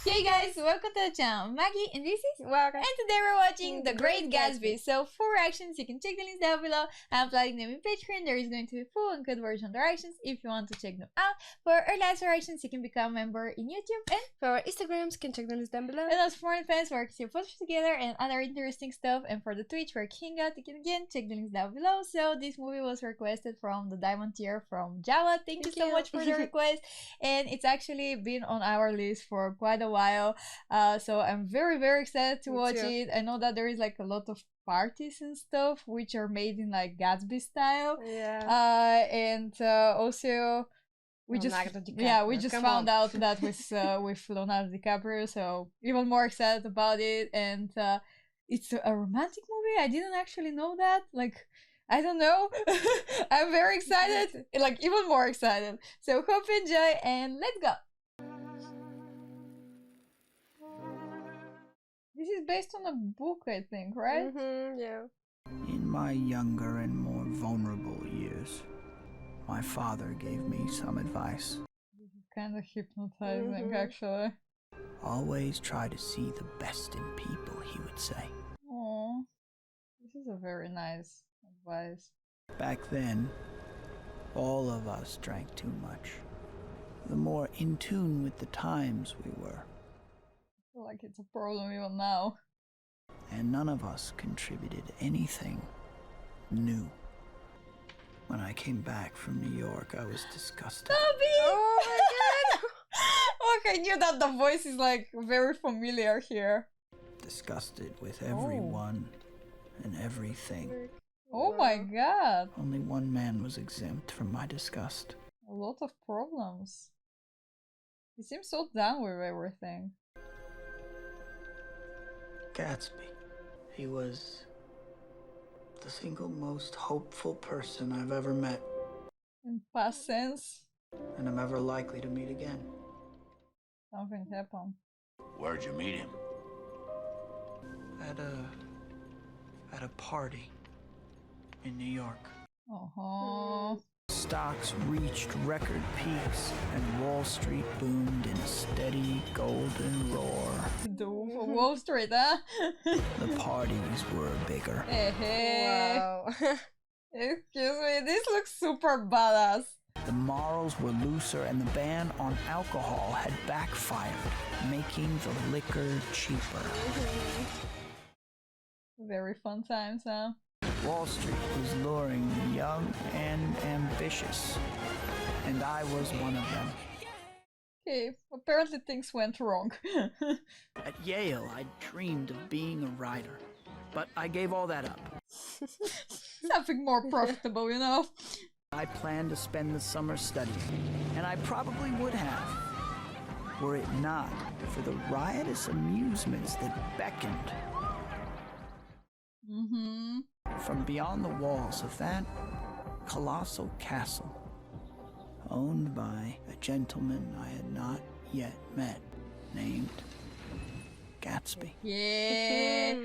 Hey guys, welcome to the channel. Maggie and this is Welcome. and today we're watching The Great Gatsby. So for reactions, you can check the links down below. I'm plugging them in Patreon. There is going to be full and good version of the reactions if you want to check them out. For our last reactions, you can become a member in YouTube, and For our Instagrams, you can check the links down below. and as for fans where you can see photos together and other interesting stuff, and for the Twitch where you can hang out, you can again check the links down below. So this movie was requested from the Diamond Tier from Java. Thank you so much for the request, and it's actually been on our list for quite a while. So I'm very excited to watch it. I know that there is like a lot of parties and stuff which are made in like Gatsby style. Yeah. And also we just found out that with Leonardo DiCaprio, so even more excited about it. And it's a romantic movie. I didn't actually know that. Like, I don't know. I'm very excited, like even more excited. So hope you enjoy and let's go. This is based on a book, I think, right? Yeah. In my younger and more vulnerable years, my father gave me some advice. This is kind of hypnotizing, actually. Always try to see the best in people, he would say. Oh, this is a very nice advice. Back then, all of us drank too much. The more in tune with the times we were. I feel like it's a problem even now. And none of us contributed anything new. When I came back from New York, I was disgusted. Oh my god! Okay, I knew that the voice is like very familiar here. Disgusted with everyone and everything. Oh my god! Only one man was exempt from my disgust. A lot of problems. He seems so done with everything. Gatsby. He was the single most hopeful person I've ever met. In past tense, And I'm ever likely to meet again. something happened. Where'd you meet him? At a party in New York. Stocks reached record peaks and Wall Street boomed in a steady golden roar. The Wolf of Wall Street, huh? The parties were bigger. Hey. Wow. Excuse me, this looks super badass. The morals were looser and the ban on alcohol had backfired, making the liquor cheaper. Very fun times, huh? Wall Street was luring the young and ambitious, and I was one of them. Okay, apparently things went wrong. At Yale, I dreamed of being a writer, but I gave all that up. Something more profitable, you know? I planned to spend the summer studying, and I probably would have, were it not for the riotous amusements that beckoned. From beyond the walls of that colossal castle, owned by a gentleman I had not yet met, named Gatsby. Yeah.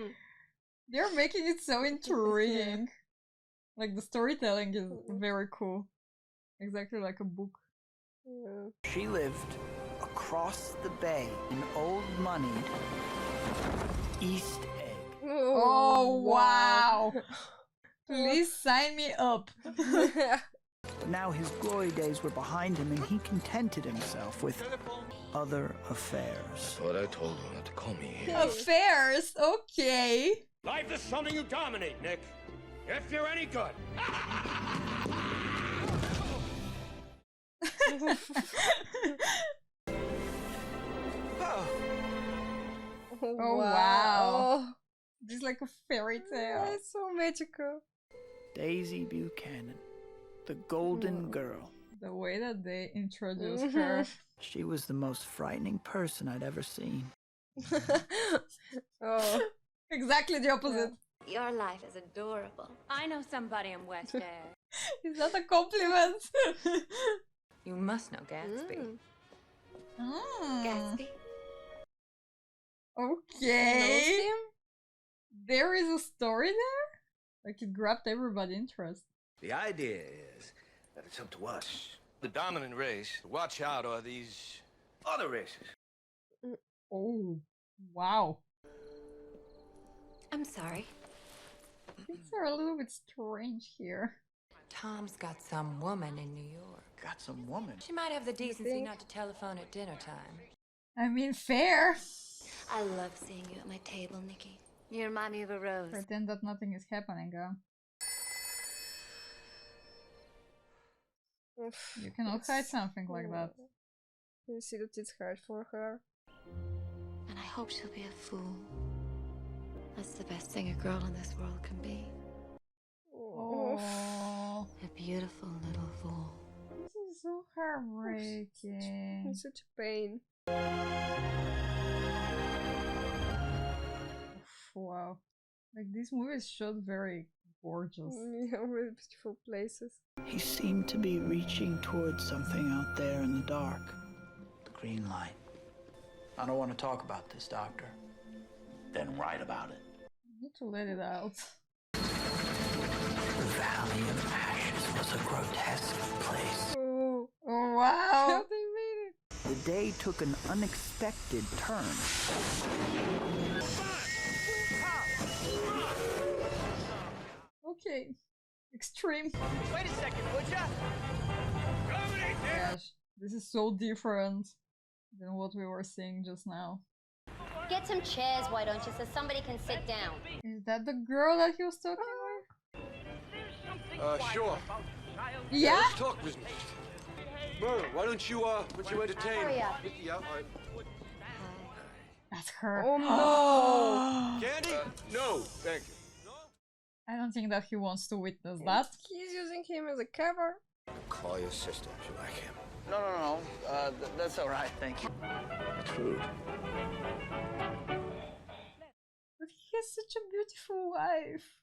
They're making it so intriguing. Like, the storytelling is very cool. Exactly like a book. She lived across the bay in old moneyed East Egg. Oh, wow. Please sign me up. But now his glory days were behind him and he contented himself with other affairs. Thought I told you not to call me here. Affairs, okay. Life is something you dominate, Nick. If you're any good. Oh, wow. This is like a fairy tale. It's so magical. Daisy Buchanan, the golden girl. The way that they introduced her. She was the most frightening person I'd ever seen. Oh. Exactly the opposite. Your life is adorable. I know somebody in West Air. Is that a compliment? You must know Gatsby. Gatsby. Okay. There is a story there? Like, it grabbed everybody's interest. The idea is that it's up to us, the dominant race, to watch out are these other races. Oh, wow. I'm sorry. Things are a little bit strange here. Tom's got some woman in New York. Got some woman. She might have the decency think? not to telephone at dinner time. I mean, fair. I love seeing you at my table, Nikki. You remind me of a rose. Pretend that nothing is happening, girl. Oof, You cannot hide something like that. You see that it's hard for her. And I hope she'll be a fool. That's the best thing a girl in this world can be. Oh, Oh, A beautiful little fool. this is so heartbreaking. it's such a pain. Wow. Like, this movie is shot very gorgeous. Yeah, really beautiful places. He seemed to be reaching towards something out there in the dark. The green light. I don't want to talk about this, Doctor. Then write about it. I need to let it out. The Valley of Ashes was a grotesque place. Oh, Oh, wow. how they made it. The day took an unexpected turn. Okay. Extreme. Wait a second, would ya? Dominate there! Gosh, this is so different than what we were seeing just now. Get some chairs, why don't you, so somebody can sit down. Is that the girl that he was talking with? Sure. Yeah? Let's talk business. Myrtle, why don't you entertain? Hurry up. Yeah, all right. That's her. Oh no! Candy? No, thank you. I don't think that he wants to witness that. He's using him as a cover. Call your sister if you like him. No. That's all right, thank you. It's rude. But he has such a beautiful wife.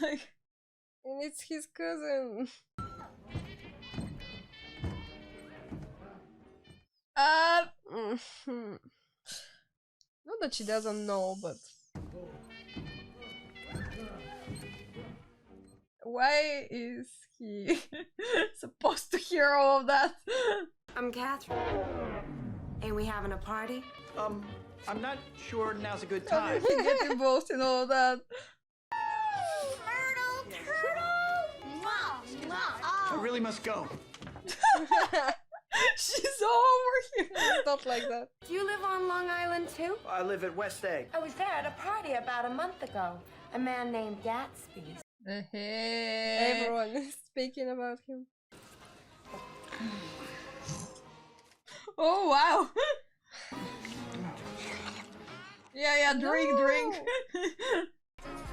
Like, And it's his cousin. Mhm. Not that she doesn't know, but why is he supposed to hear all of that? I'm Catherine. Ain't we having a party? I'm not sure now's a good How time. did he get involved in all that? I really must go. She's all over here. it's not like that. Do you live on Long Island too? I live at West Egg. I was there at a party about a month ago. A man named Gatsby. Hey. Everyone is speaking about him. Oh wow. Yeah, drink.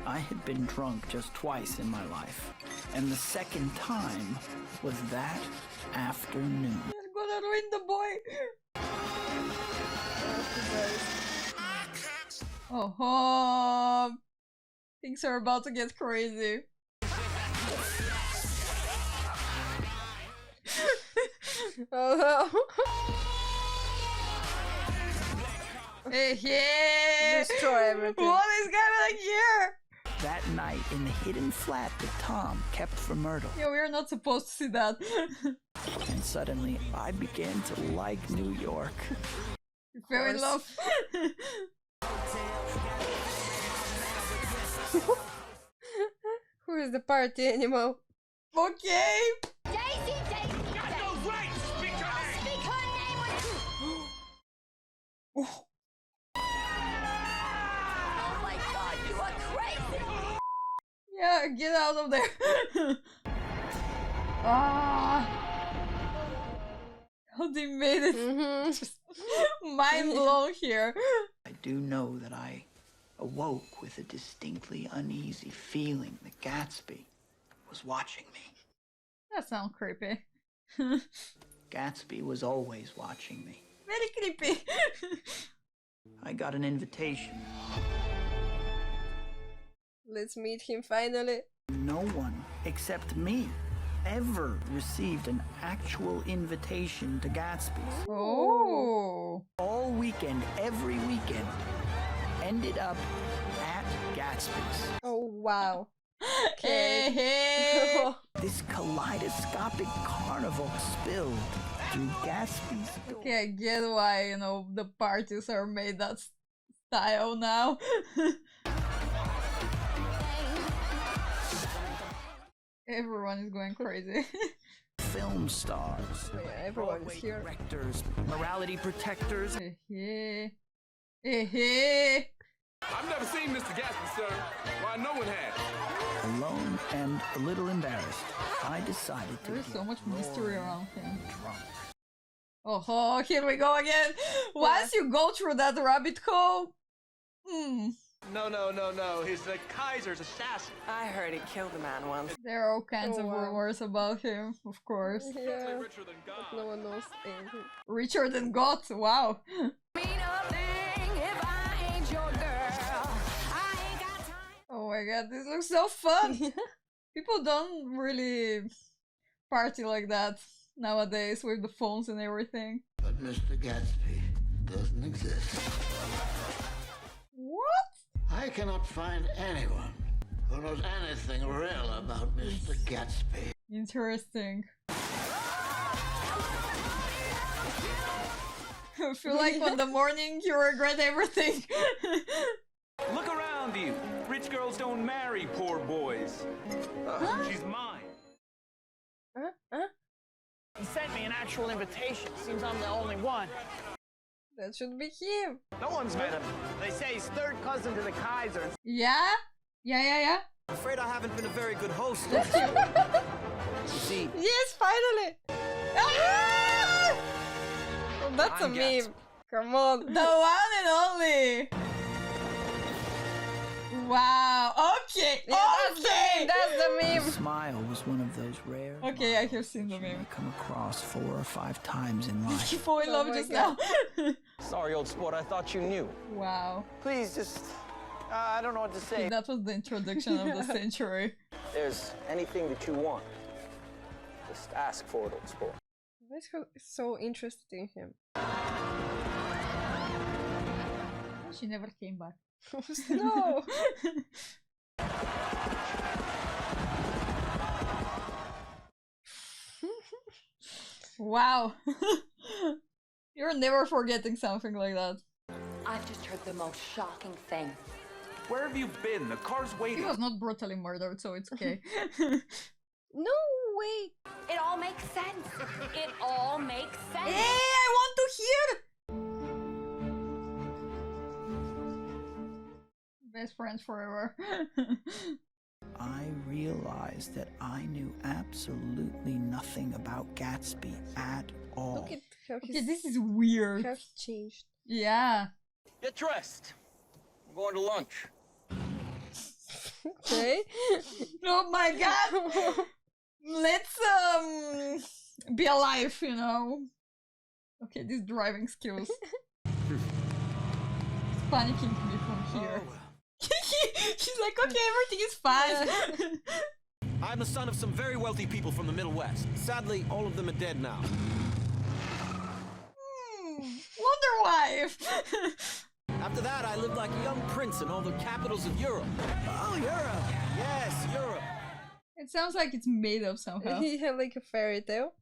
I had been drunk just twice in my life, and the second time was that afternoon. You're gonna ruin the boy. Oh, things are about to get crazy. Oh Hey, Destroy everything. what is happening here? That night in the hidden flat that Tom kept for Myrtle. Yeah, we're not supposed to see that. And suddenly, I began to like New York. You fell in love. Who is the party animal? Okay. Daisy! Got no right to speak her name! Speak her name with... Oh my god, you are crazy! Yeah, get out of there. Ah. How they made it. Just mind blown here. I do know that I awoke with a distinctly uneasy feeling that Gatsby was watching me. That sounds creepy. Gatsby was always watching me. Very creepy. I got an invitation. Let's meet him finally. No one except me ever received an actual invitation to Gatsby's. Oh. All weekend, every weekend, ended up at Gatsby's. Oh wow. Hey, hey. This kaleidoscopic carnival spilled through Gatsby's door. Okay, I get why, you know, the parties are made that style now. Everyone is going crazy. Film stars, Yeah, everyone is Broadway here. directors, morality protectors, Hehe. Hehe. I've never seen Mr. Gatsby, sir. Why, no one has. alone and a little embarrassed, I decided to There's get so much mystery around him. drunk. Oh, here we go again. Once you go through that rabbit hole, No. He's the Kaiser's assassin. I heard he killed a man once. there are all kinds Oh, of wow. rumors about him, of course. Yeah, Richer than God. no one knows anything. Richer than God, wow. Oh my god, this looks so fun! People don't really party like that nowadays with the phones and everything. But Mr. Gatsby doesn't exist. What? I cannot find anyone who knows anything real about Mr. Gatsby. Interesting. I feel like on the morning you regret everything. Look around you. Rich girls don't marry poor boys. She's mine. He sent me an actual invitation. Seems I'm the only one. That should be him. No one's met him. They say he's third cousin to the Kaiser. Yeah? Yeah. I'm afraid I haven't been a very good host. See, Yes, finally! Ah! Oh, that's I'm a meme. Gatsby. Come on. The one and only! Wow, okay, Yeah, that's the okay! meme. That's the His meme. smile was one of those rare Okay, I have seen the you meme. may come across 4 or 5 times in Did life. you fall in Oh love my just God. now? sorry, old sport. I thought you knew. Wow, Please, just... I don't know what to say. that was the introduction of the century. If there's anything that you want, just ask for it, old sport. Why is he so interested in him? She never came back. No! Wow. You're never forgetting something like that. I've just heard the most shocking thing. Where have you been? The car's He waiting. was not brutally murdered, so it's okay. No way! It all makes sense. It all makes sense. Hey, I want to hear! Best friends forever. I realized that I knew absolutely nothing about Gatsby at all. Look at how Okay, he's, this is weird. how he changed. Yeah. Get dressed. I'm going to lunch. Okay. Oh my god! Let's be alive, you know. Okay, these driving skills. It's panicking me from here. She's like, okay, everything is fine. I'm the son of some very wealthy people from the Middle West. Sadly, all of them are dead now. Wonder Wife. After that, I lived like a young prince in all the capitals of Europe. Oh, Europe! Yes, Europe. It sounds like it's made up somehow. He had like a fairy tale.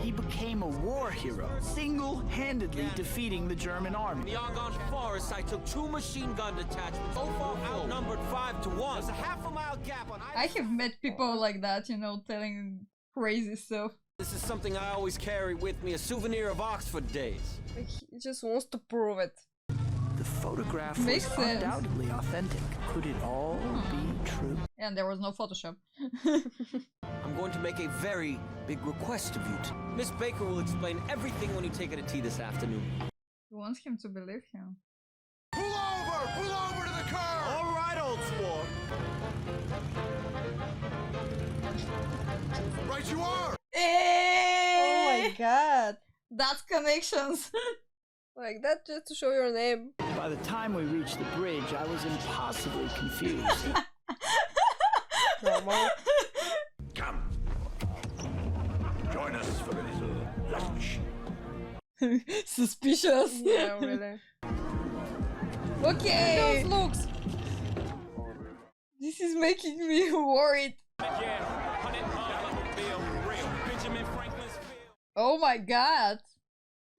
He became a war hero, single-handedly defeating the German In the army. Argonne Forest, I took 2 machine gun detachments, so far outnumbered 5 to 1. There's a half-a-mile gap on I have met people like that, you know, telling crazy stuff. This is something I always carry with me, a souvenir of Oxford days. Like, he just wants to prove it. The photograph Makes was sense. undoubtedly authentic. Could it all be true? And there was no Photoshop. I'm going to make a very big request of you. Miss Baker will explain everything when you take her to tea this afternoon. He wants him to believe him. Pull over to the car! All right, old sport. Right you are! Oh Hey! my god! That's connections. Like that just to show your name. By the time we reached the bridge, I was impossibly confused. Normal. Come. Join us for a little lunch. Suspicious. Yeah, really. Okay. Those looks. This is making me worried. Oh my god!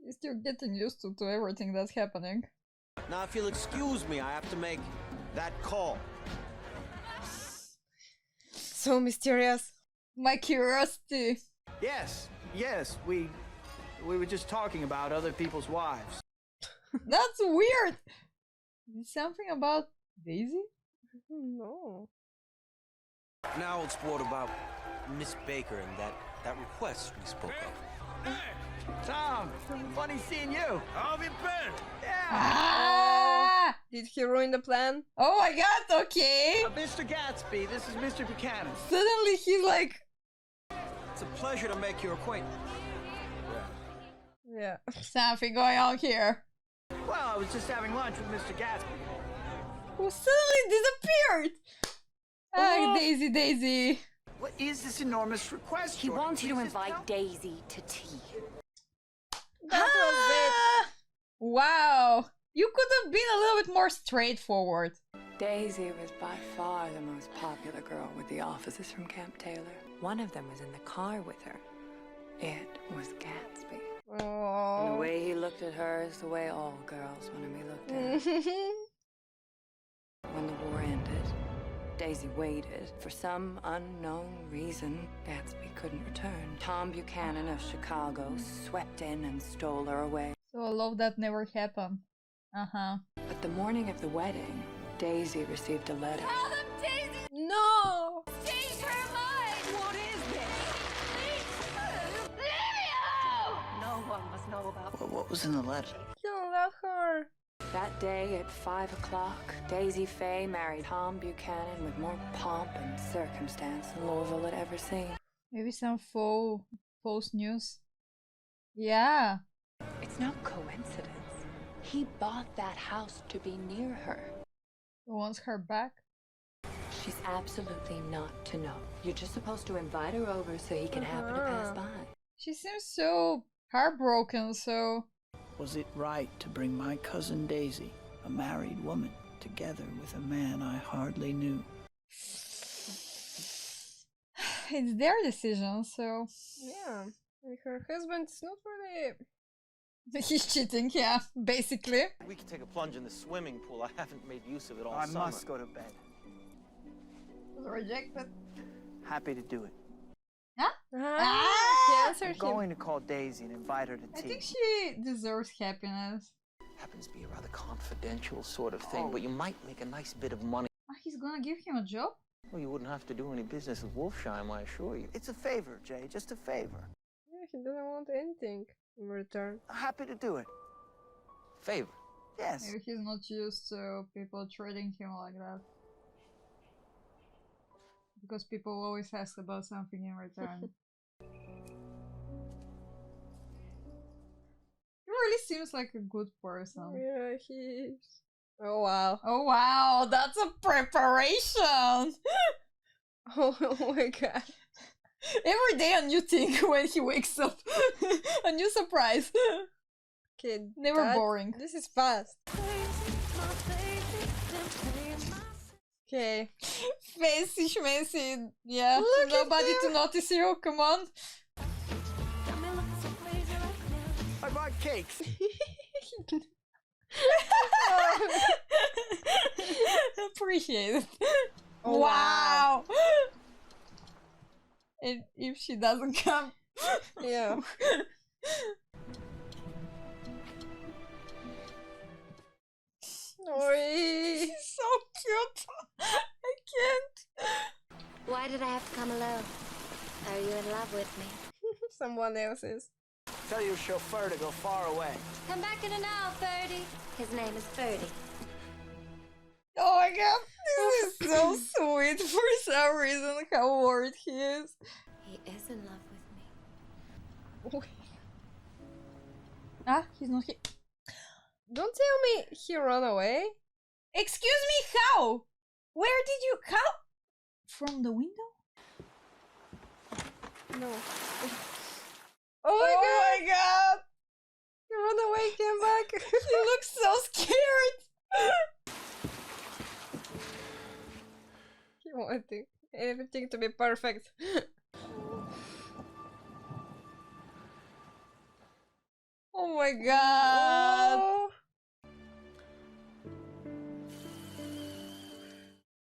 You're still getting used to everything that's happening. Now, if you'll excuse me, I have to make that call. So mysterious. My curiosity. Yes, we were just talking about other people's wives. That's weird! Something about Daisy? No. Now it's what about Miss Baker and that request we spoke of. Tom, funny seeing you. How have you been? Ah! Did he ruin the plan? Oh my god, okay! Mr. Gatsby, this is Mr. Buchanan. Suddenly he's like... It's a pleasure to make your acquaintance. Yeah. Something going on here. Well, I was just having lunch with Mr. Gatsby. Who suddenly disappeared? Ah, Daisy, Daisy. What is this enormous request? He Jordan? wants you to Please just invite tell- Daisy to tea. That was it. Wow. You could have been a little bit more straightforward. Daisy was by far the most popular girl with the officers from Camp Taylor. One of them was in the car with her. It was Gatsby. And the way he looked at her is the way all girls want to be looked at. When the war ended, Daisy waited. For some unknown reason, Gatsby couldn't return. Tom Buchanan of Chicago swept in and stole her away. So I love that never happened. Uh-huh. But the morning of the wedding, Daisy received a letter. Tell them Daisy No! changed her mind! What is this? Leave me alone! No one must know about What was in the letter? Don't love her. That day at 5 o'clock, Daisy Faye married Tom Buchanan with more pomp and circumstance than Louisville had ever seen. Maybe some false news. Yeah. It's no coincidence. He bought that house to be near her. He wants her back. She's absolutely not to know. You're just supposed to invite her over so he can happen to pass by. She seems so heartbroken, so... Was it right to bring my cousin Daisy, a married woman, together with a man I hardly knew? It's their decision, so... Yeah. And her husband's not really... He's cheating, yeah, basically. We could take a plunge in the swimming pool. I haven't made use of it all I summer. must go to bed. Was rejected. Happy to do it. Huh? He Ah! answered I'm him. going to call Daisy and invite her to I tea. think she deserves happiness. Happens to be a rather confidential sort of thing, but you might make a nice bit of money. Ah, he's gonna give him a job? Well, you wouldn't have to do any business with Wolfsheim, I assure you. It's a favor, Jay, just a favor. Yeah, he doesn't want anything in return. Happy to do it. Favor. Yes. Maybe he's not used to people treating him like that. Because people always ask about something in return. He really seems like a good person. Yeah, he is. Oh wow. Oh wow, that's a preparation! Oh my god. Every day a new thing when he wakes up. A new surprise. Okay, Never that- boring. This is fast. Okay. Fancy schmancy. Yeah, Look at nobody to them. notice you, come on. I bought cakes. Appreciate it. Oh, wow. And if she doesn't come. Yeah. Oi. She's so cute. I can't. Why did I have to come alone? Are you in love with me? Someone else's. Tell your chauffeur to go far away. Come back in an hour, Ferdy. His name is Ferdy. Oh my god. This is so sweet for some reason. How worried he is. He is in love with me. Ah, he's not here. Don't tell me he ran away. Excuse me, how? Where did you... How? From the window? No. Oh my god! He ran away, came back. He looks so scared. He wanted everything to be perfect. Oh my god! Oh.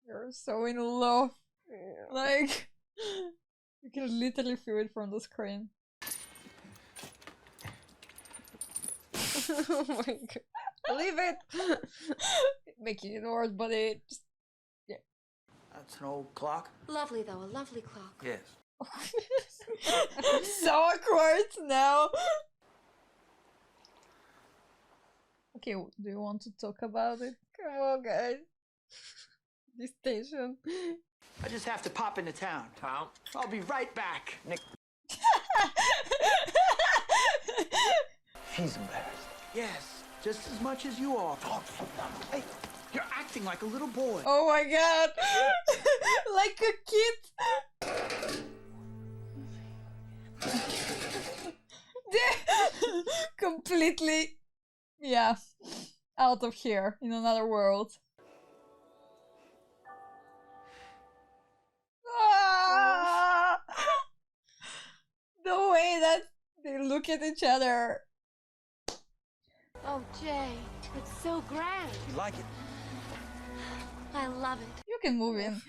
You're so in love. Yeah. Like, you can literally feel it from the screen. Oh my god. Leave it! Making it worse, but it just... That's an old clock? Lovely, though, a lovely clock. Yes. So awkward now. Okay, do you want to talk about it? Come on, guys. This tension. I just have to pop into town. Tom? I'll be right back. Nick. He's embarrassed. Yes, just as much as you are. Hey, you're acting like a little boy. Oh my god! Like a kid! Completely, yeah, out of here, in another world. Ah! The way that they look at each other. Oh, Jay, it's so grand. You like it? I love it. You can move in.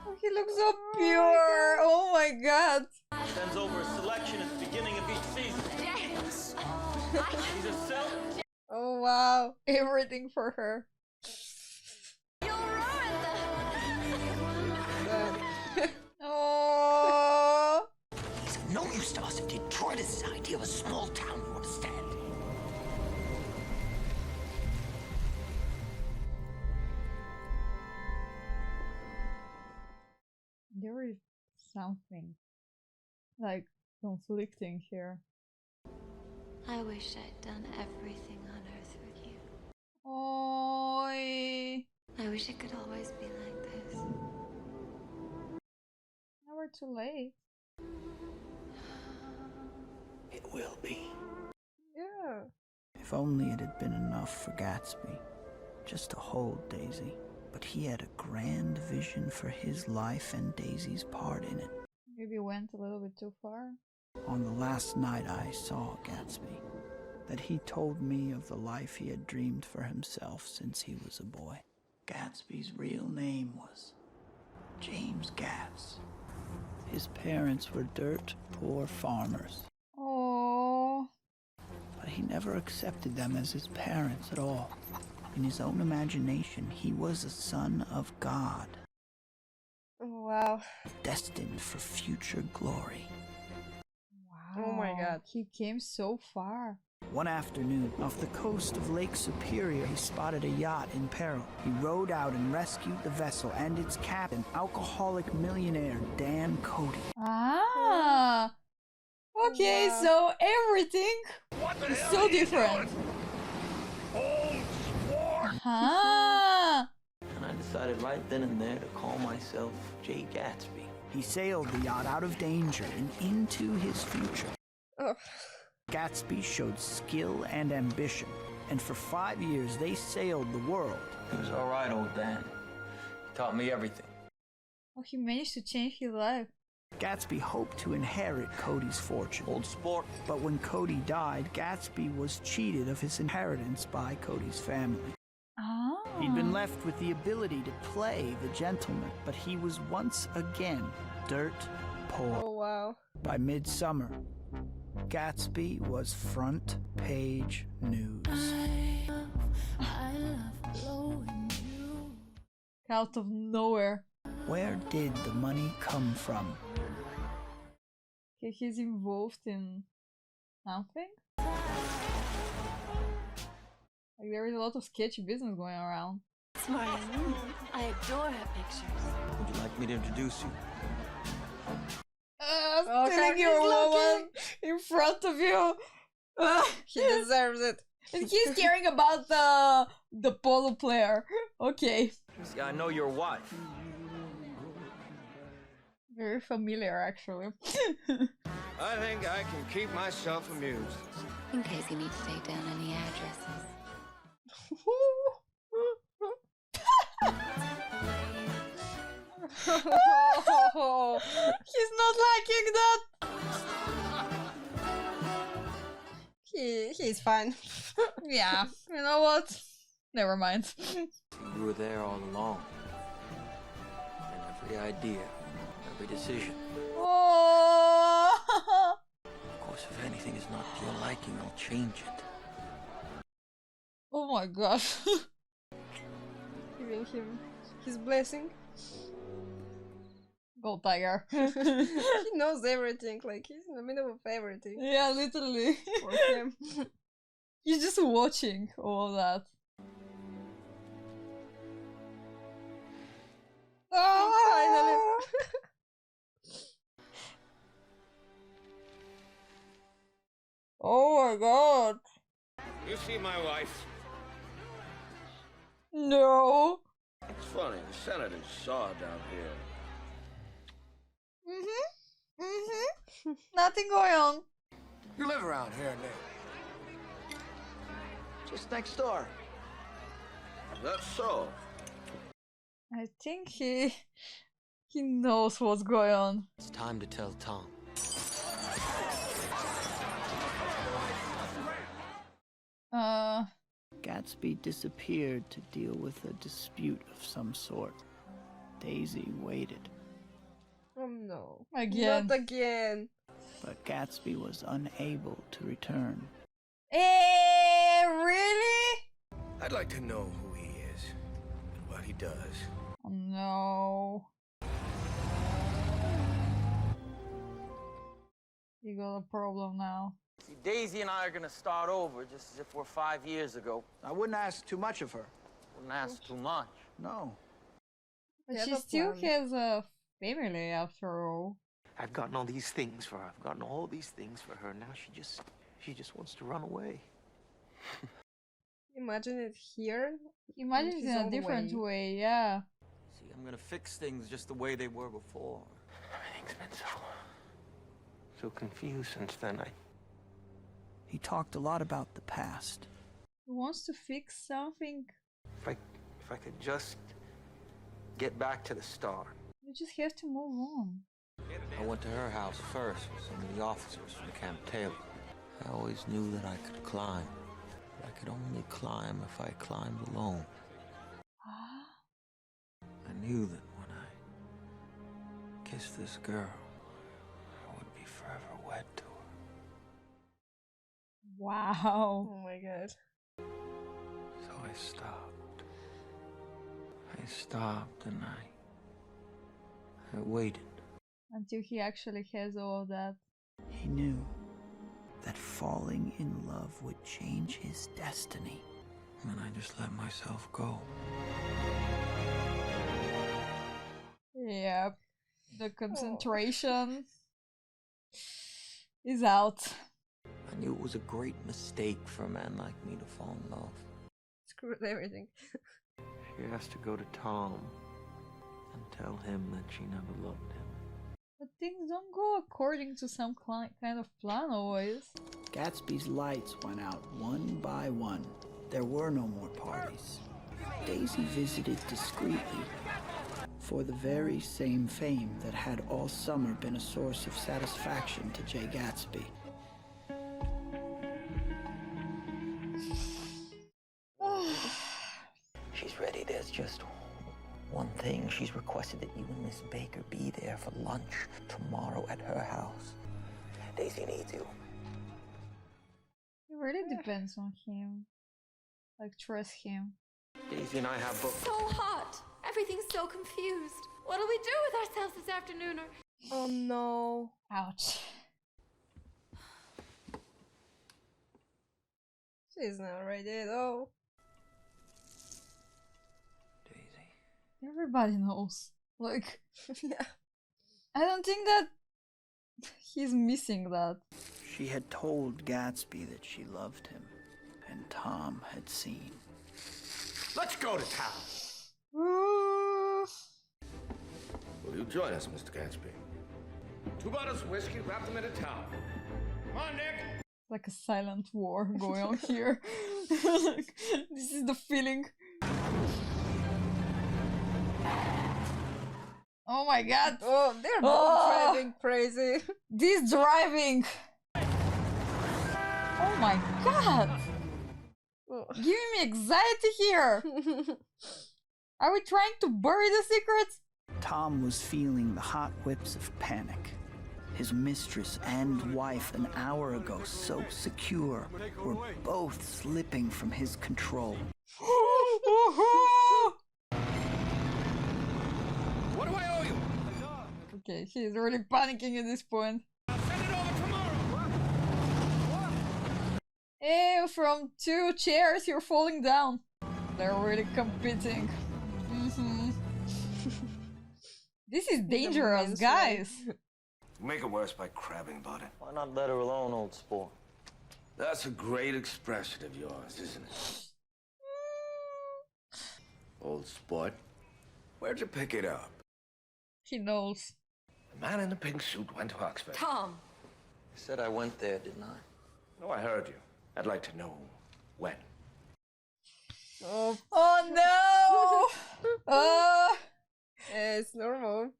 Oh, he looks so pure. Oh my god. Sends over a selection at the beginning of each season. Yes. He's a self. Oh wow. Everything for her. You'll ruin Oh. He's of no use to us if Detroit is this idea of a small town, you understand? There is something like conflicting here. I wish I'd done everything on earth with you. Oh. I wish it could always be like this. Never too late. It will be. Yeah. If only it had been enough for Gatsby. Just to hold Daisy. But he had a grand vision for his life and Daisy's part in it. Maybe went a little bit too far. On the last night I saw Gatsby, that he told me of the life he had dreamed for himself since he was a boy. Gatsby's real name was James Gatz. His parents were dirt poor farmers. Oh. But he never accepted them as his parents at all. In his own imagination, he was a son of God. Wow. Destined for future glory. Wow. Oh my god. He came so far. One afternoon, off the coast of Lake Superior, he spotted a yacht in peril. He rowed out and rescued the vessel and its captain, alcoholic millionaire Dan Cody. Ah. Okay, Wow. so everything is so different. Ah. And I decided right then and there to call myself Jay Gatsby. He sailed the yacht out of danger and into his future. Oh. Gatsby showed skill and ambition, and for 5 years they sailed the world. He was all right, old Dan. He taught me everything. Oh, he managed to change his life. Gatsby hoped to inherit Cody's fortune. Old sport. But when Cody died, Gatsby was cheated of his inheritance by Cody's family. Ah. He'd been left with the ability to play the gentleman, but he was once again dirt poor. Oh wow. By midsummer, Gatsby was front page news. Out of nowhere. Where did the money come from? Okay, he's involved in something? Like, there is a lot of sketchy business going around. Smart as you. I adore her pictures. Would you like me to introduce you? Stealing your woman in front of you. He deserves it. And he's caring about the polo player. Okay. See, I know your wife. Very familiar, actually. I think I can keep myself amused. In case you need to take down any addresses. Oh, He's not liking that. he's fine. Yeah, you know what? Never mind. You were there all along. And every idea, every decision. Oh. Of course, if anything is not to your liking, I'll change it. Oh my gosh. Giving him his blessing. Go tiger. He knows everything, like he's in the middle of everything. Yeah, literally. For him. He's just watching all that. Finally. Oh my god. You see my wife? No. It's funny, the senators saw her down here. Nothing going on. You live around here, Nick. Just next door. That's so. I think he knows what's going on. It's time to tell Tom. Gatsby disappeared to deal with a dispute of some sort. Daisy waited, Oh no. Again. Not again. but Gatsby was unable to return. Really? I'd like to know who he is and what he does. Oh, no. You got a problem now. See, Daisy and I are gonna start over just as if we're 5 years ago. I wouldn't ask too much of her. Wouldn't ask too much. No. But Yeah, she that's still fine. has a family after all. I've gotten all these things for her. I've gotten all these things for her. Now she just wants to run away. Imagine it here. Imagine in it his in a own different way, yeah. See, I'm gonna fix things just the way they were before. Everything's been so confused since then. He talked a lot about the past. He wants to fix something. If I could just get back to the star. You just have to move on. I went to her house first with some of the officers from Camp Taylor. I always knew that I could climb. But I could only climb if I climbed alone. I knew that when I kissed this girl, I would be forever wed to her. Wow. Oh my god. So I stopped. I stopped and I waited. Until he actually has all of that. He knew that falling in love would change his destiny. And I just let myself go. Yep. The concentration is out. I knew it was a great mistake for a man like me to fall in love. Screwed everything. She has to go to Tom and tell him that she never loved him. But things don't go according to some kind of plan always. Gatsby's lights went out one by one. There were no more parties. Daisy visited discreetly for the very same fame that had all summer been a source of satisfaction to Jay Gatsby. She's ready. There's just one thing. She's requested that you and Miss Baker be there for lunch tomorrow at her house. Daisy needs you. It really depends on him. Like, trust him. Daisy and I have both. So hot. Everything's so confused. What'll we do with ourselves this afternoon? Oh no. Ouch. She's not ready at all. Daisy. Everybody knows. Like, Yeah. I don't think that he's missing that. She had told Gatsby that she loved him, and Tom had seen. Let's go to town. Will you join us, Mr. Gatsby? 2 bottles of whiskey, wrap them in a towel. Come on, Nick! Like a silent war going on here. Like, this is the feeling. Oh my god. Oh, they're both driving crazy. This driving. Oh my god. Giving me anxiety here. Are we trying to bury the secrets? Tom was feeling the hot whips of panic. His mistress and wife an hour ago, so secure, were both slipping from his control. What do I owe you? Okay, he's really panicking at this point. I'll send it over tomorrow. Ew, from 2 chairs you're falling down. They're really competing. This is dangerous, guys. Make it worse by crabbing about it. Why not let her alone, old sport? That's a great expression of yours, isn't it? Old sport. Where'd you pick it up? He knows. The man in the pink suit went to Oxford. Tom! I said I went there, didn't I? No, I heard you. I'd like to know when. Oh, no! Yeah, it's normal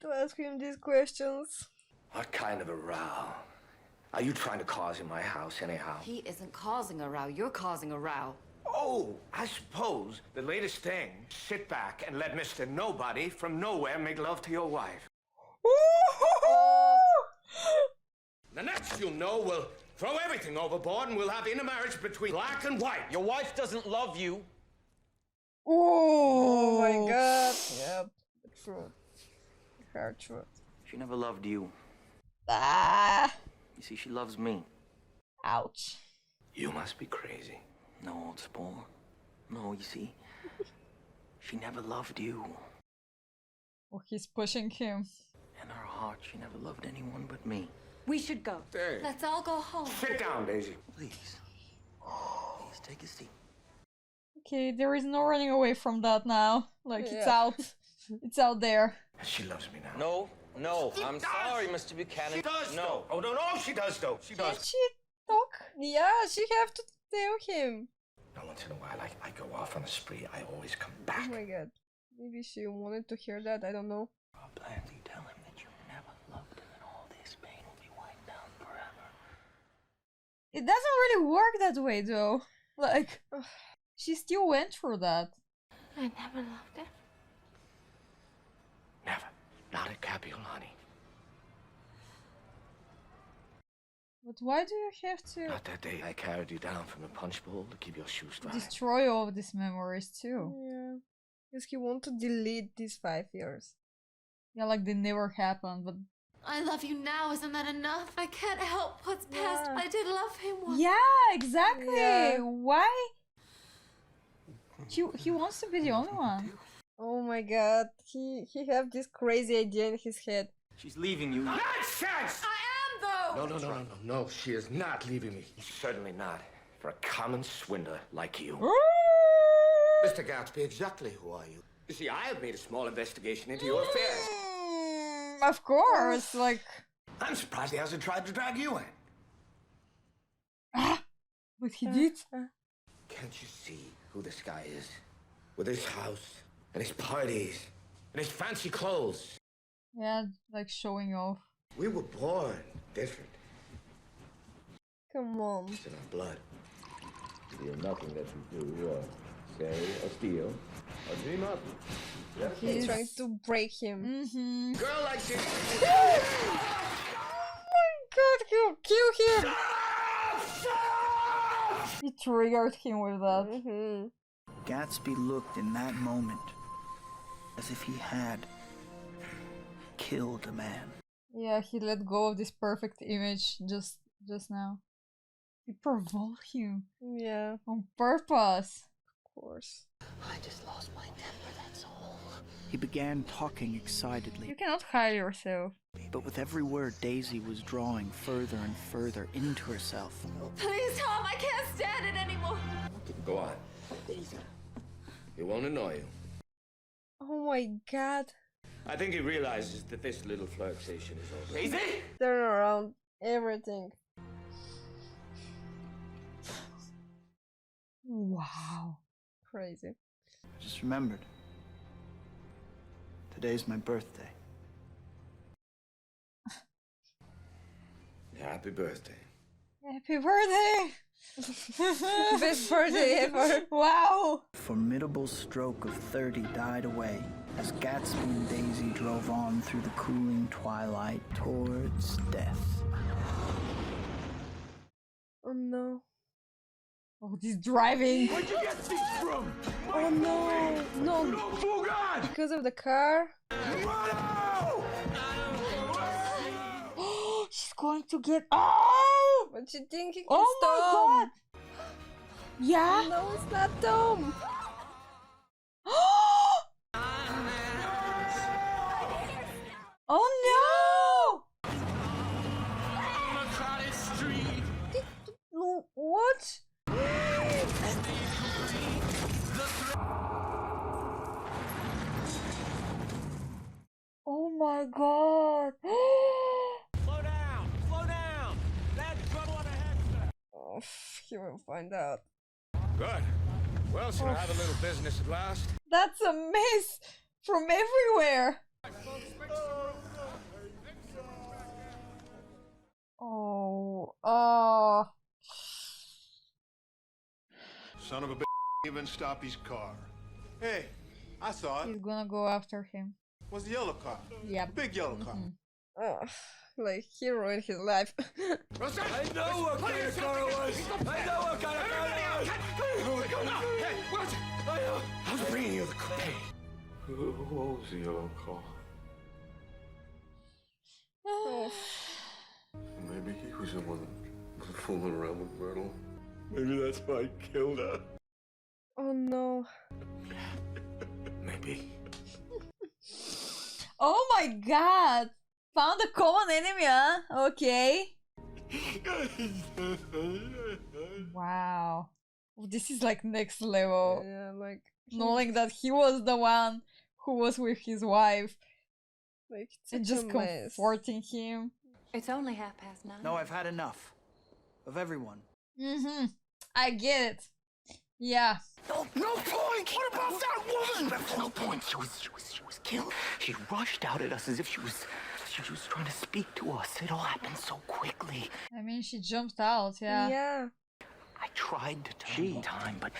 to ask him these questions. What kind of a row? Are you trying to cause in my house anyhow? He isn't causing a row, you're causing a row. Oh, I suppose the latest thing, sit back and let Mr. Nobody from nowhere make love to your wife. The next you'll know, we'll throw everything overboard and we'll have intermarriage between black and white. Your wife doesn't love you. Oh my god. Yep, the truth. Hard truth. She never loved you. Ah. You see, she loves me. Ouch. You must be crazy. No, old sport. No, you see, she never loved you. Oh, he's pushing him. In her heart, she never loved anyone but me. We should go. Hey. Let's all go home. Sit down, Daisy. Please. Please take a seat. Okay, there is no running away from that now. Like, it's Yeah. out. It's out there. She loves me now. No, She I'm does. sorry, Mr. Buchanan. She does, no. though. Oh, no, she does, though. She does. Can't she talk? Yeah, she have to tell him. Now, once in a while, I go off on a spree. I always come Oh back. my god. Maybe she wanted to hear that, I don't know. Rob Blandy, tell him that you never loved him and all this pain will be wiped down forever. It doesn't really work that way, though. Like, she still went through that. I never loved him. Never. Not at Capiolani. But why do you have to Not that day I carried you down from the punch bowl to keep your shoes dry. destroy all of these memories, too? Yeah. Because he want to delete these 5 years. Yeah, like they never happened, but... I love you now, isn't that enough? I can't help what's past. Yeah. I did love him once. Yeah, exactly! Yeah. Why? He wants to be the only one. Oh my god. He have this crazy idea in his head. She's leaving you. Nonsense! I am, though! No, she is not leaving me. Certainly not. For a common swindler like you. Mr. Gatsby, exactly who are you? You see, I have made a small investigation into your affairs. Of course, like... I'm surprised he hasn't tried to drag you in. But he did. Can't you see who this guy is? With his house, and his parties, and his fancy clothes. Yeah, like showing off. We were born different. Come on. It's in our blood. Steal nothing that you do, say, or steal, or dream up. He's trying to break him. Mm-hmm. Girl like this. God, he'll kill him! He triggered him with that. Mm-hmm. Gatsby looked in that moment as if he had killed a man. Yeah, he let go of this perfect image just now. He provoked him Yeah, on purpose. of course. I just lost my temper, that's all. He began talking excitedly, You cannot hide yourself. but with every word Daisy was drawing further and further into herself. Please, Tom, I can't stand it anymore. Go on. Daisy. He won't annoy you. Oh my god. I think he realizes that this little flirtation is over. Daisy! Turn around everything. Wow. Crazy. I just remembered. Today's my birthday. Happy birthday. Happy birthday! Best birthday ever. Wow! Formidable stroke of 30 died away as Gatsby and Daisy drove on through the cooling twilight towards death. Oh no. Oh, this driving! Where'd you get these from? Oh no. No. Oh God! Because of the car? Oh, she's going to get. Oh! But you think he can Oh stop? my God! Yeah? No, it's not Tom. Oh no! What? Oh my God! Slow down! Slow down! That's trouble ahead, sir! Oh, he will find out. Good. Well, should I have a little business at last? That's a mess from everywhere. Oh, Son of a bitch even stop his car. Hey, I saw it. he's gonna go after him. Was the yellow car. Yep. The big yellow car. Oh, like he ruined his life. I know what kind of car it was! I know what kind of car it was! Hey, watch it! I was bringing you the car. Who owns the yellow car? Oh. Maybe he was the one that was fooling around with Myrtle. Maybe that's why I killed her. Oh no. Maybe. Oh my God! Found a common enemy, huh? Okay. Wow. This is like next level. Yeah, like Knowing that he was the one who was with his wife like and such just a mess. comforting him. It's only 9:30. No, I've had enough. Of everyone. Mm-hmm. I get it. Yeah. No point! What about that woman? There's no point. She was killed. She rushed out at us as if she was trying to speak to us. It all happened so quickly. I mean, she jumped out, yeah. Yeah. I tried to tell you time, but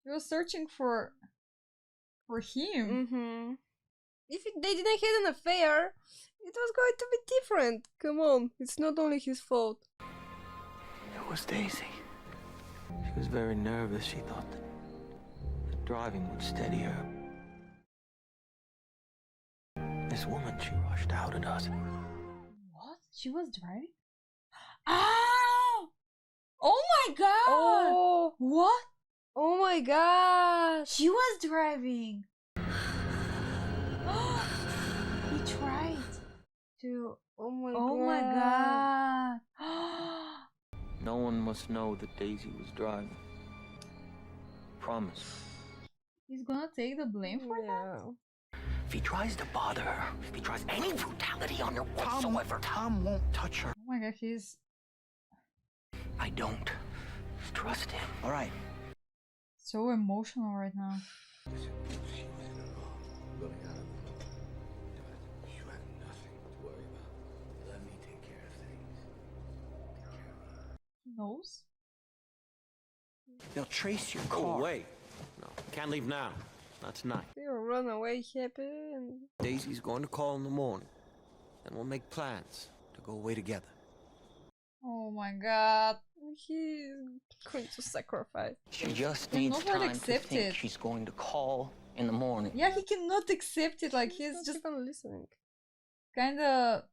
He was searching for him. Mm-hmm. If they didn't have an affair, it was going to be different. Come on, it's not only his fault. it was Daisy. She was very nervous. She thought that driving would steady her. This woman, she rushed out at us. What? She was driving? Ow! Oh my God! Oh, What? oh my God! She was driving. He tried to. Oh my Oh God! my God! No one must know that Daisy was driving. Promise. He's gonna take the blame for that? If he tries to bother her, if he tries any brutality on her whatsoever, Tom won't touch her. Oh my God, he's I don't trust him. All right. so emotional right now. You have nothing to worry about. Let me take care of things. He knows? They'll trace your car. Oh, wait. No, can't leave now. Not tonight. He'll run away happy and... Daisy's going to call in the morning. Then we'll make plans to go away together. Oh my God. He's going to sacrifice. She just He needs cannot time to accept think it. she's going to call in the morning. Yeah, he cannot accept it. Like, he's Not just even listening. kinda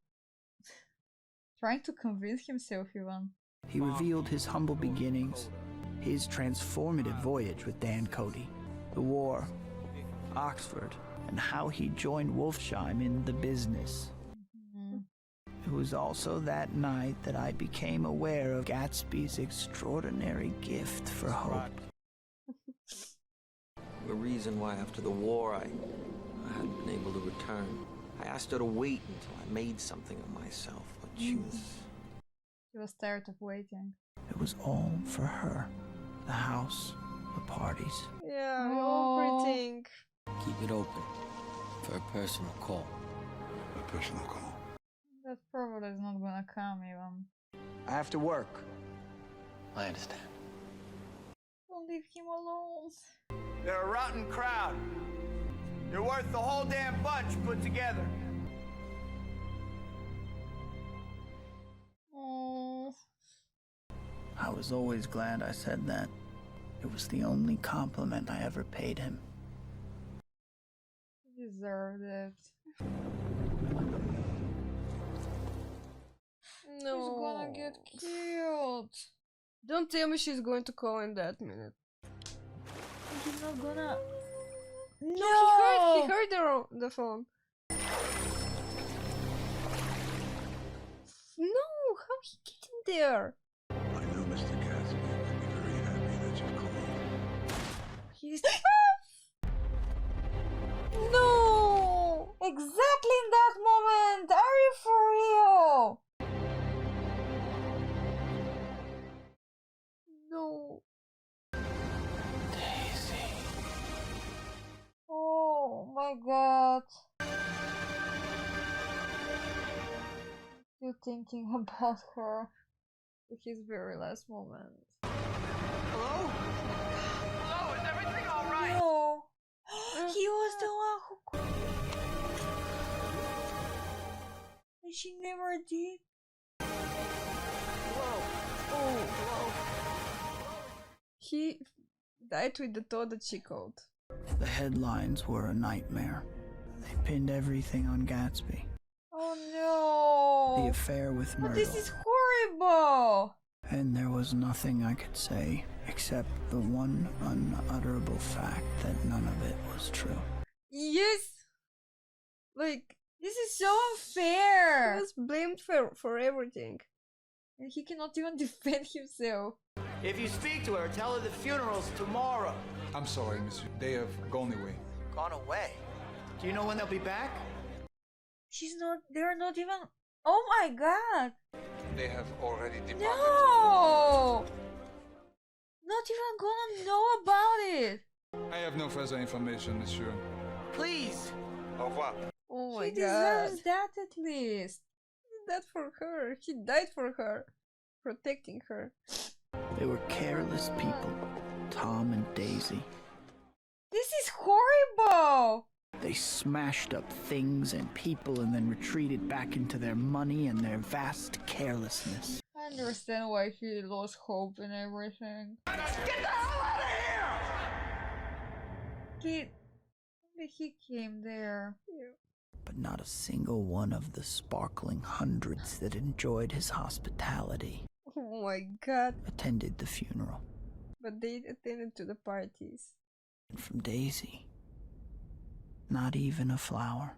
trying to convince himself even. He revealed his humble beginnings, his transformative voyage with Dan Cody, the war, Oxford, and how he joined Wolfsheim in the business. It was also that night that I became aware of Gatsby's extraordinary gift for hope. The reason why after the war I hadn't been able to return. I asked her to wait until I made something of myself, but she was... He was tired of waiting. It was all for her. The house, the parties. Yeah, Oh. everything. Keep it open for a personal call. A personal call. That probably is not gonna come even. I have to work. I understand. Don't leave him alone. They're a rotten crowd. You're worth the whole damn bunch put together. Oh. I was always glad I said that. It was the only compliment I ever paid him. He deserved it. No. He's gonna get killed. Don't tell me she's going to call in that minute. He's not gonna. No, he heard the phone. No, how he get in there? I know Mr. Gatsby would be very happy that you called. He's. No! Exactly in that moment! Are you for real? No. Daisy. Oh my god. You're thinking about her at his very last moment. Hello? Hello, is everything alright? No. He was the one who. And she never did. Whoa. Oh, wow. He died with the thought that she called. The headlines were a nightmare. They pinned everything on Gatsby. Oh no. The affair with But Myrtle. this is horrible. And there was nothing I could say except the one unutterable fact that none of it was true. Yes! Like, This is so unfair. he was blamed for everything. And he cannot even defend himself. If you speak to her, tell her the funeral's tomorrow. I'm sorry, monsieur. They have gone away. Gone away? Do you know when they'll be back? They're not even. Oh my god. They have already departed. No. Not even gonna know about it. I have no further information, monsieur. Please. Au revoir. Oh my He god. deserves that at least. He did that for her. He died for her. Protecting her. They were careless people, Tom and Daisy. This is horrible. They smashed up things and people and then retreated back into their money and their vast carelessness. I understand why he lost hope and everything. Get the hell out of here! He came there. But not a single one of the sparkling hundreds that enjoyed his hospitality Oh my god. attended the funeral. But they attended to the parties. And from Daisy, not even a flower.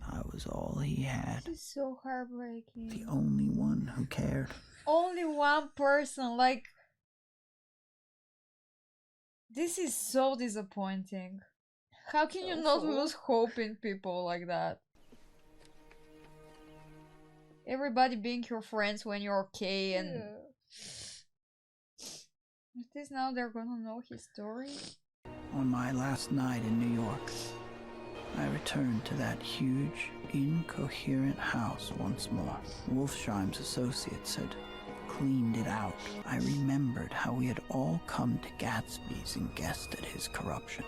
I was all he had. This is so heartbreaking. The only one who cared. Only one person, like. This is so disappointing. How can you not lose hope in people like that? Everybody being your friends when you're okay and... At least now they're gonna know his story. On my last night in New York, I returned to that huge, incoherent house once more. Wolfsheim's associates had cleaned it out. I remembered how we had all come to Gatsby's and guessed at his corruption,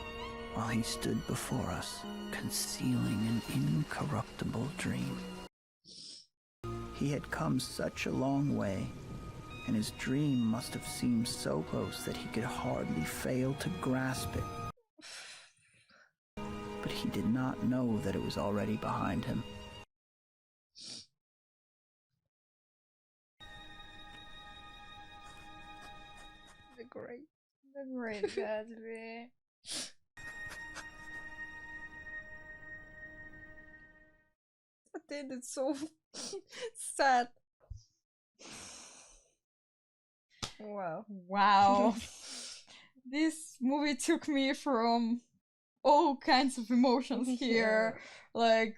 while he stood before us, concealing an incorruptible dream. He had come such a long way, and his dream must have seemed so close that he could hardly fail to grasp it. But he did not know that it was already behind him. The great Gatsby. Attended so sad. Wow. Wow. This movie took me from all kinds of emotions here. Like,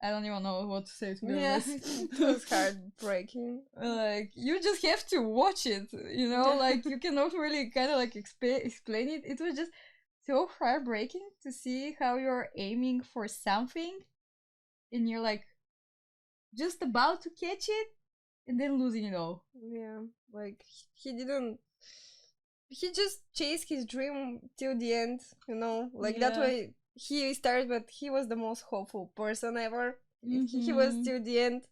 I don't even know what to say to be Yeah, honest. it was heartbreaking. Like, you just have to watch it, you know? Like, you cannot really kind of like explain it. It was just so heartbreaking to see how you're aiming for something and you're like just about to catch it and then losing it all. Yeah, like he didn't. He just chased his dream till the end, you know. Like that way he started, but he was the most hopeful person ever. He was till the end.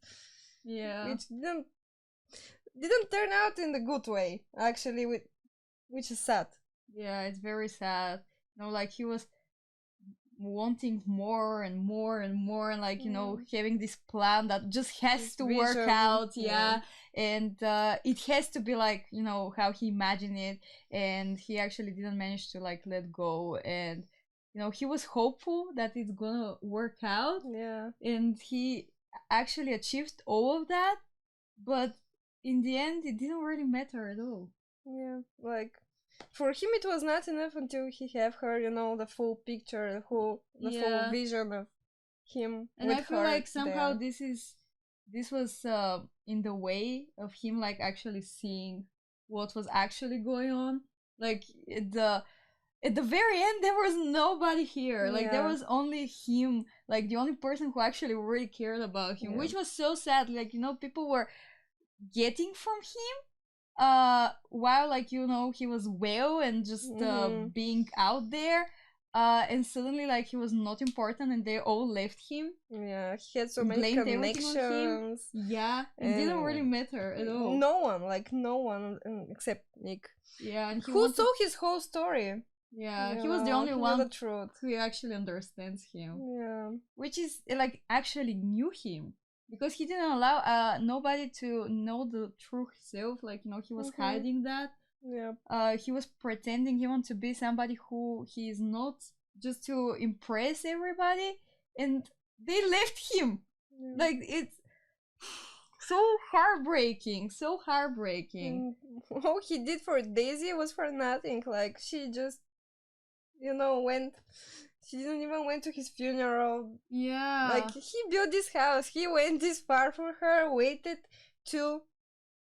Yeah, which didn't turn out in the good way actually, which is sad. Yeah, it's very sad. You know, like he was wanting more and more and more, and like, you know, having this plan that just has This to work vision, out. yeah. And it has to be like, you know, how he imagined it, and he actually didn't manage to like let go. And you know, he was hopeful that it's gonna work out, Yeah. and he actually achieved all of that, but in the end it didn't really matter at all. Yeah, like for him it was not enough until he have her, you know, the full picture, the full vision of him. And with I feel her like somehow there. this was in the way of him like actually seeing what was actually going on. Like at the very end there was nobody here. Like there Yeah. was only him, like the only person who actually really cared about him, Yeah. which was so sad. Like, you know, people were getting from him while, like, you know, he was well and just being out there, and suddenly like he was not important and they all left him. Yeah, he had so and many blamed everything on him. connections. Yeah, it didn't really matter at all. No one except Nick. Yeah, and he who wanted- saw his whole story. Yeah, You he was the know, only he knew one the truth. who actually understands him. Yeah. Which is like actually knew him, because he didn't allow nobody to know the true self. Like, you know, he was hiding that. Yeah. He was pretending he wants to be somebody who he is not, just to impress everybody, and they left him. Like, it's so heartbreaking, so heartbreaking. All he did for Daisy was for nothing. Like, she just, you know, went. She didn't even went to his funeral. Yeah. Like, he built this house. He went this far for her. Waited to.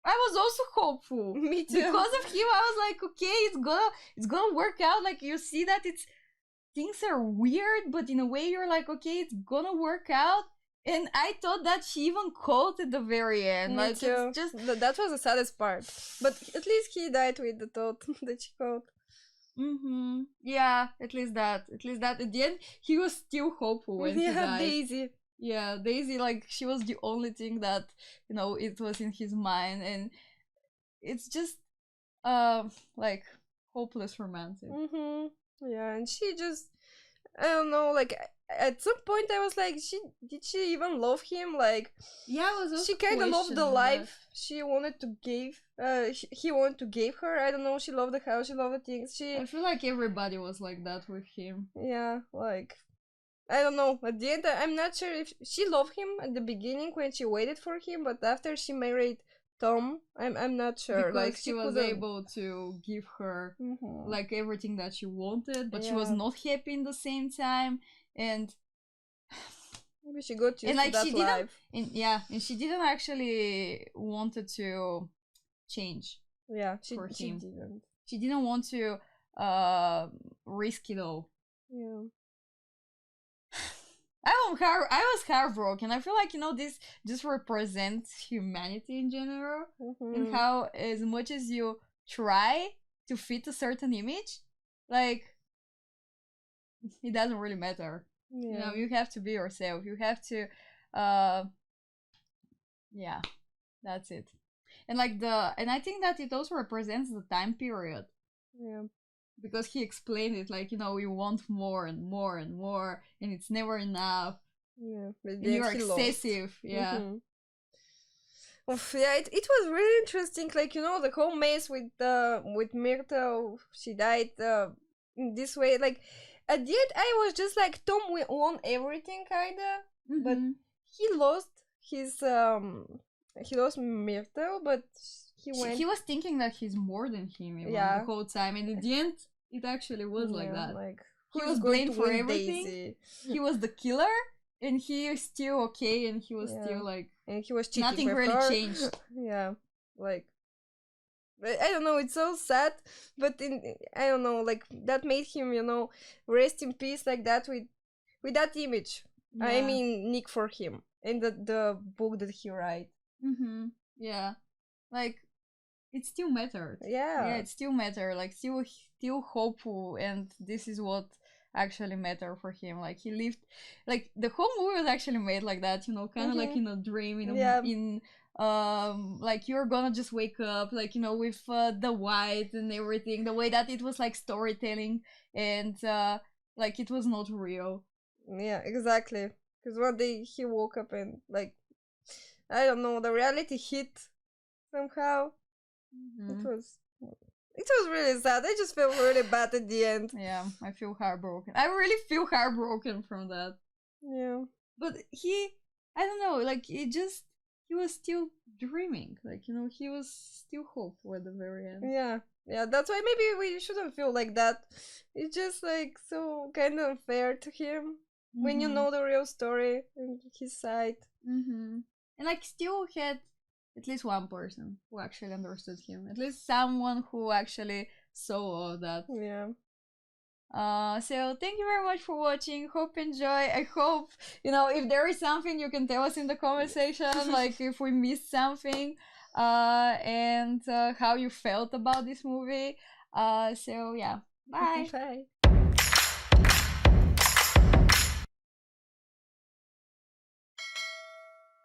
I was also hopeful. Me too. Because of him, I was like, okay, it's gonna work out. Like, you see that things are weird, but in a way you're like, okay, it's gonna work out. And I thought that she even called at the very end. Me Like, too. it's just That was the saddest part. But at least he died with the thought that she called. Yeah, at least that. At the end, he was still hopeful when he died. Daisy. Yeah, Daisy, like, she was the only thing that, you know, it was in his mind, and it's just like hopeless romantic. Yeah, and she just, I don't know, like at some point I was like, did she even love him? Like, yeah, I was also she kind of loved the questioning life she wanted to give. He wanted to give her. I don't know. She loved the house. She loved the things. I feel like everybody was like that with him. Yeah, like, I don't know. At the end, I'm not sure if she loved him at the beginning when she waited for him, but after she married Tom, I'm not sure. Because like, she was able to give her like everything that she wanted, but she was Yeah. not happy in the same time, and maybe she got used and like to that she life. and she didn't actually wanted to change. Yeah, she him. didn't. She didn't want to risk it all. Yeah. I was heartbroken. I feel like, you know, this just represents humanity in general, and how as much as you try to fit a certain image, like, it doesn't really matter. You know, you have to be yourself. You have to, yeah, that's it. And like and I think that it also represents the time period. Yeah. Because he explained it, like, you know, you want more and more and more, and it's never enough. Yeah, but And then you're he lost. excessive. Yeah. Yeah, it was really interesting. Like, you know, the whole mess with Myrtle. She died in this way. Like, at the end, I was just like, Tom won everything, kinda, but he lost his he lost Myrtle, but He was thinking that he's more than him even Yeah. the whole time, and in the end, it actually was like Yeah, that. like, He who was is going blamed to for win everything. Daisy? He was the killer, and he is still okay, and he was still like, and he was cheating nothing with really her. changed. Yeah, like I don't know, it's so sad, but I don't know, like that made him, you know, rest in peace like that with that image. I Yeah. mean, Nick for him and the book that he write. Mm-hmm. Yeah, like it still mattered. Yeah, it still mattered. Like still hopeful, and this is what actually mattered for him. Like he lived, like the whole movie was actually made like that. You know, kind of like in a dream. Yeah. In like you're gonna just wake up, like, you know, with the white and everything. The way that it was like storytelling, and like it was not real. Yeah, exactly. Because one day he woke up and like I don't know, the reality hit somehow. Mm-hmm. It was really sad. I just felt really bad at the end. Yeah, I feel heartbroken. I really feel heartbroken from that. Yeah. But I don't know, like he was still dreaming. Like, you know, he was still hopeful at the very end. Yeah, that's why maybe we shouldn't feel like that. It's just like so kind of unfair to him when you know the real story and his side. Mm-hmm. And like still had at least one person who actually understood him. At least someone who actually saw all that. Yeah. So thank you very much for watching. Hope you enjoy. I hope, you know, if there is something you can tell us in the comment section, like if we missed something, and how you felt about this movie. So yeah, bye. Bye.